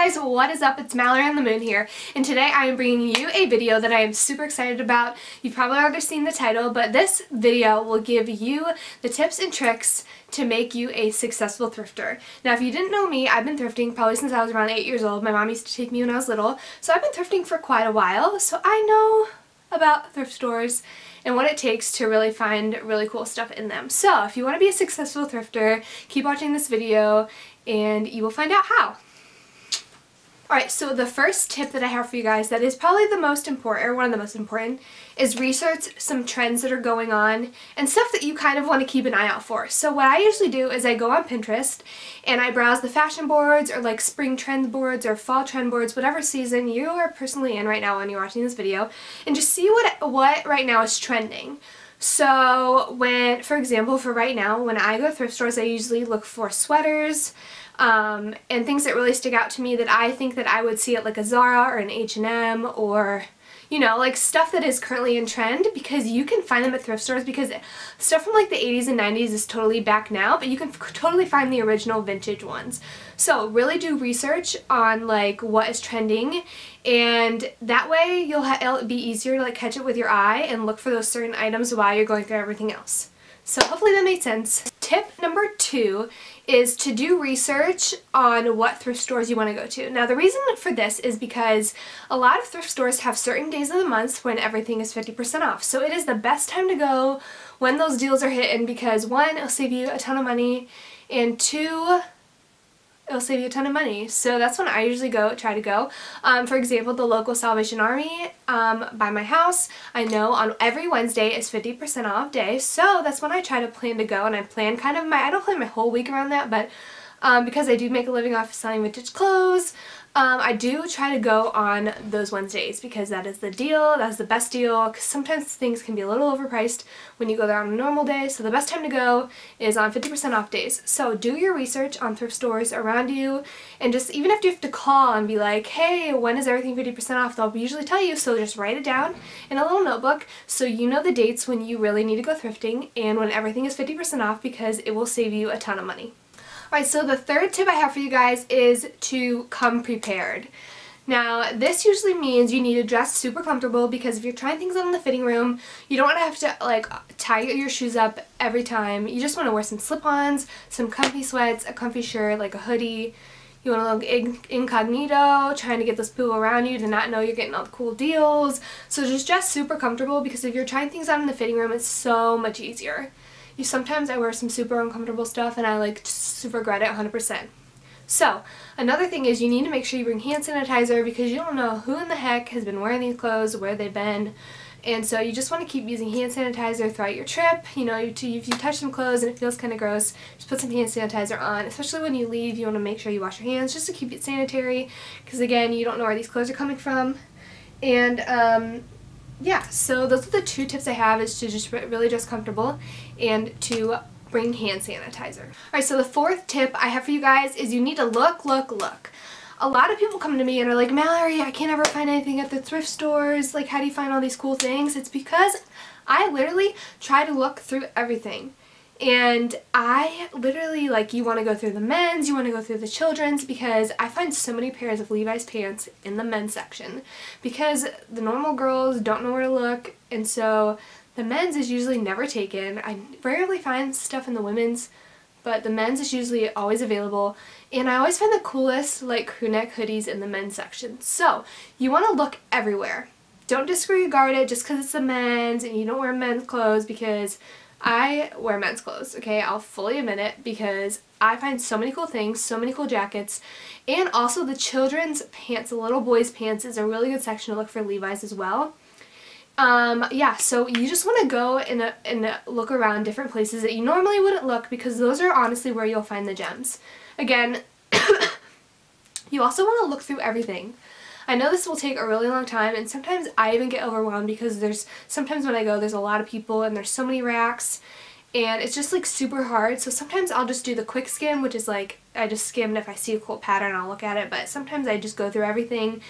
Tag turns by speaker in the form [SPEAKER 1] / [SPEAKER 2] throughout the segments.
[SPEAKER 1] guys, what is up? It's Mallory on the Moon here, and today I am bringing you a video that I am super excited about. You've probably already seen the title, but this video will give you the tips and tricks to make you a successful thrifter. Now, if you didn't know me, I've been thrifting probably since I was around 8 years old. My mom used to take me when I was little, so I've been thrifting for quite a while, so I know about thrift stores and what it takes to really find really cool stuff in them. So if you want to be a successful thrifter, keep watching this video and you will find out how. Alright, so the first tip that I have for you guys that is probably the most important, or one of the most important, is research some trends that are going on and stuff that you kind of want to keep an eye out for. So what I usually do is I go on Pinterest and I browse the fashion boards or like spring trend boards or fall trend boards, whatever season you are personally in right now when you're watching this video, and just see what right now is trending. So when, for example, for right now, when I go to thrift stores, I usually look for sweaters, and things that really stick out to me that I think that I would see at like a Zara or an H&M, or, you know, like stuff that is currently in trend, because you can find them at thrift stores, because stuff from like the 80s and 90s is totally back now, but you can totally find the original vintage ones. So really do research on like what is trending, and that way it'll be easier to like catch it with your eye and look for those certain items while you're going through everything else. So hopefully that made sense. Tip number 2 is to do research on what thrift stores you want to go to. Now the reason for this is because a lot of thrift stores have certain days of the month when everything is 50% off. So it is the best time to go when those deals are hitting, because 1, it'll save you a ton of money, and 2, it'll save you a ton of money. So that's when I usually try to go. For example, the local Salvation Army by my house, I know on every Wednesday is 50% off day, so that's when I try to plan to go, and I plan kind of I don't plan my whole week around that, but because I do make a living off of selling vintage clothes, I do try to go on those Wednesdays, because that is the deal, that's the best deal, because sometimes things can be a little overpriced when you go there on a normal day, so the best time to go is on 50% off days. So do your research on thrift stores around you, and just, even if you have to call and be like, hey, when is everything 50% off, they'll usually tell you, so just write it down in a little notebook so you know the dates when you really need to go thrifting and when everything is 50% off, because it will save you a ton of money. Alright, so the third tip I have for you guys is to come prepared. Now, this usually means you need to dress super comfortable, because if you're trying things on in the fitting room, you don't want to have to like tie your shoes up every time. You just want to wear some slip-ons, some comfy sweats, a comfy shirt, like a hoodie. You want to look incognito, trying to get those people around you to not know you're getting all the cool deals. So just dress super comfortable, because if you're trying things on in the fitting room, it's so much easier. Sometimes I wear some super uncomfortable stuff and I like super regret it 100%. So another thing is you need to make sure you bring hand sanitizer, because you don't know who in the heck has been wearing these clothes, where they've been, and so you just want to keep using hand sanitizer throughout your trip. You know, if you touch some clothes and it feels kind of gross, just put some hand sanitizer on. Especially when you leave, you want to make sure you wash your hands just to keep it sanitary, because again, you don't know where these clothes are coming from. And yeah, so those are the 2 tips I have, is to just really dress comfortable and to bring hand sanitizer. Alright, so the 4th tip I have for you guys is you need to look. A lot of people come to me and are like, Mallory, I can't ever find anything at the thrift stores. Like, how do you find all these cool things? It's because I literally try to look through everything. And I literally, like, you want to go through the men's, you want to go through the children's, because I find so many pairs of Levi's pants in the men's section, because the normal girls don't know where to look, and so the men's is usually never taken. I rarely find stuff in the women's, but the men's is usually always available, and I always find the coolest like crew neck hoodies in the men's section. So you want to look everywhere. Don't disregard it just because it's the men's and you don't wear men's clothes, because I wear men's clothes, okay? I'll fully admit it, because I find so many cool things, so many cool jackets, and also the children's pants, the little boys' pants is a really good section to look for Levi's as well. Yeah, so you just want to go and look around different places that you normally wouldn't look, because those are honestly where you'll find the gems. Again, you also want to look through everything. I know this will take a really long time, and sometimes I even get overwhelmed, because sometimes when I go, there's a lot of people and there's so many racks, and it's just like super hard. So sometimes I'll just do the quick skim, which is like I just skim, and if I see a cool pattern I'll look at it, but sometimes I just go through everything,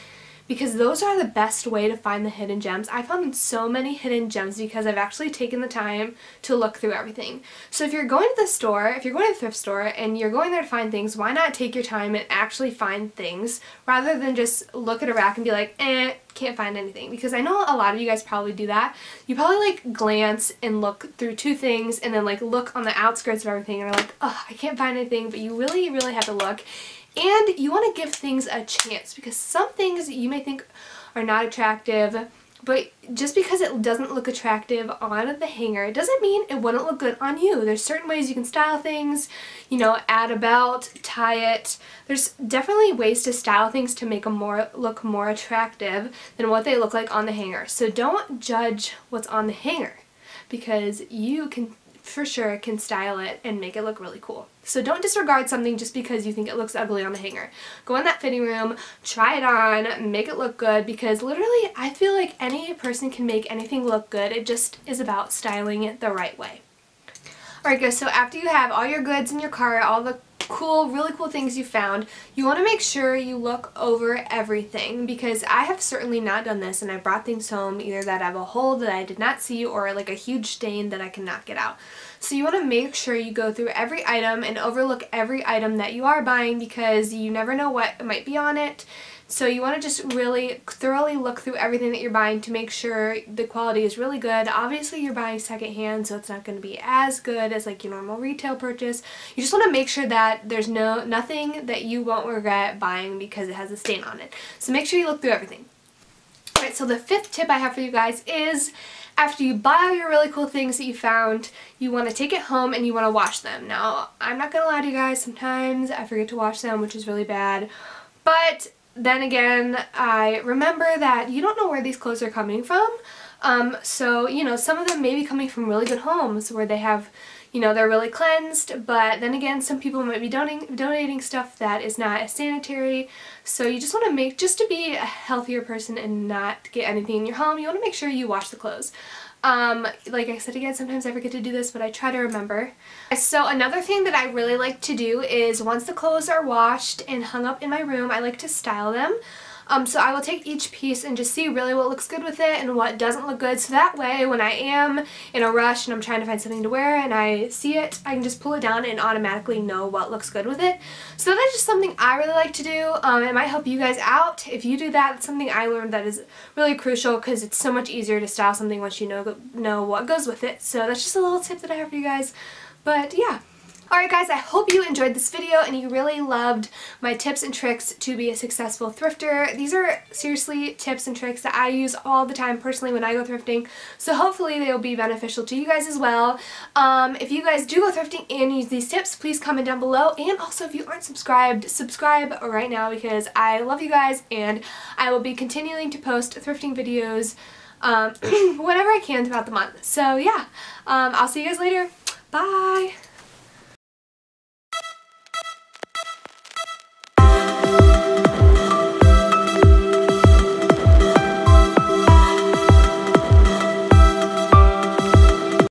[SPEAKER 1] because those are the best way to find the hidden gems. I found so many hidden gems because I've actually taken the time to look through everything. So if you're going to the store, if you're going to the thrift store and you're going there to find things, why not take your time and actually find things rather than just look at a rack and be like, can't find anything? Because I know a lot of you guys probably do that. You probably like glance and look through two things and then like look on the outskirts of everything and are like, oh, I can't find anything, but you really, really have to look. And you want to give things a chance, because some things you may think are not attractive, but just because it doesn't look attractive on the hanger, it doesn't mean it wouldn't look good on you. There's certain ways you can style things, you know, add a belt, tie it. There's definitely ways to style things to make them look more attractive than what they look like on the hanger. So don't judge what's on the hanger, because you can for sure can style it and make it look really cool. So don't disregard something just because you think it looks ugly on the hanger. Go in that fitting room, try it on, make it look good, because literally I feel like any person can make anything look good. It just is about styling it the right way. Alright guys, so after you have all your goods in your cart, all the really cool things you found, you want to make sure you look over everything, because I have certainly not done this and I brought things home either that have a hole that I did not see or like a huge stain that I cannot get out. So you want to make sure you go through every item and overlook every item that you are buying, because you never know what might be on it. So you want to just really thoroughly look through everything that you're buying to make sure the quality is really good. Obviously you're buying secondhand, so it's not going to be as good as like your normal retail purchase. You just want to make sure that there's nothing that you won't regret buying because it has a stain on it. So make sure you look through everything. Alright, so the fifth tip I have for you guys is, after you buy all your really cool things that you found, you want to take it home and you want to wash them. Now, I'm not going to lie to you guys, sometimes I forget to wash them, which is really bad. But then again, I remember that you don't know where these clothes are coming from. So, you know, some of them may be coming from really good homes where they have, you know, they're really cleansed, but then again, some people might be donating stuff that is not as sanitary. So you just want to just to be a healthier person and not get anything in your home, you want to make sure you wash the clothes. Like I said again, sometimes I forget to do this, but I try to remember. So another thing that I really like to do is, once the clothes are washed and hung up in my room, I like to style them. So I will take each piece and just see really what looks good with it and what doesn't look good, so that way when I am in a rush and I'm trying to find something to wear and I see it, I can just pull it down and automatically know what looks good with it. So that's just something I really like to do. It might help you guys out. If you do that, it's something I learned that is really crucial, because it's so much easier to style something once you know what goes with it. So that's just a little tip that I have for you guys. But yeah. Alright guys, I hope you enjoyed this video and you really loved my tips and tricks to be a successful thrifter. These are seriously tips and tricks that I use all the time personally when I go thrifting, so hopefully they will be beneficial to you guys as well. If you guys do go thrifting and use these tips, please comment down below, and also if you aren't subscribed, subscribe right now, because I love you guys and I will be continuing to post thrifting videos whenever I can throughout the month. So yeah, I'll see you guys later. Bye!